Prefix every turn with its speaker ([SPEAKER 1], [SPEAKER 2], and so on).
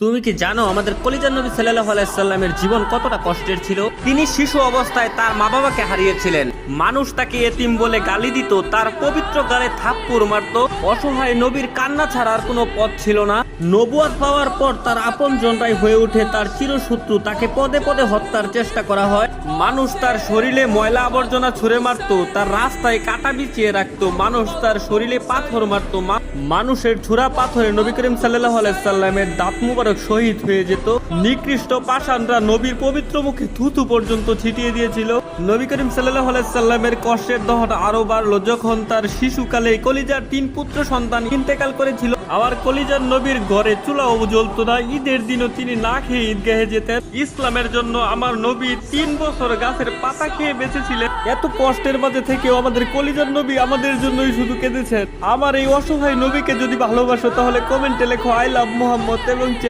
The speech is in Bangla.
[SPEAKER 1] তুমি কি জানো আমাদের কলিজার নবী সাল্লাল্লাহু আলাইহি সাল্লামের জীবন কতটা কষ্টের ছিল? তিনি শিশু অবস্থায় তার মা বাবাকে হারিয়েছিলেন। মানুষ তাকে এতিম বলে গালি দিত, তার পবিত্র গালে থাপ্পড় মারত। অসহায় নবীর কান্না ছাড়া আর কোনো পথ ছিল না। নবুয়ত পাওয়ার পর তার আপনজনরাই হয়ে ওঠে তার চিরশত্রু। তাকে পদে পদে হত্যার চেষ্টা করা হয়। মানুষ তার শরীরে ময়লা আবর্জনা ছুঁড়ে মারত, তার রাস্তায় কাঁটা বিছিয়ে রাখত। মানুষ তার শরীরে পাথর মারত। মানুষের ছুরা পাথরে নবী করিম সাল্লাল্লাহু আলাইহি সাল্লামের দাঁত মুবারক শহীদ হয়ে যেত। নিকৃষ্ট পাষাণরা নবীর পবিত্র মুখে থুতু পর্যন্ত ছিটিয়ে দিয়েছিল। নবী করিম সাল্লাল্লাহু আলাইহি সাল্লামের কষ্টের দহন আরো বাড়লো যখন তার শিশুকালে কলিজার 3 পুত্র সন্তান ইন্তেকাল করেছিল। আবার কলিজার নবীর ঘরে চুলাও জ্বলতো না। ঈদের দিনও তিনি না খেয়ে ঈদগাহে যেতেন। ইসলামের জন্য আমার নবী 3 বছর গাছের পাতা খেয়ে বেঁচেছিলেন। এত কষ্টের মাঝে থেকেও আমাদের কলিজার নবী আমাদের জন্যই শুধু কেঁদেছেন। আমার এই অসহায় নবীকে যদি ভালোবাসো তাহলে কমেন্টে লেখো আই লাভ মোহাম্মদ এবং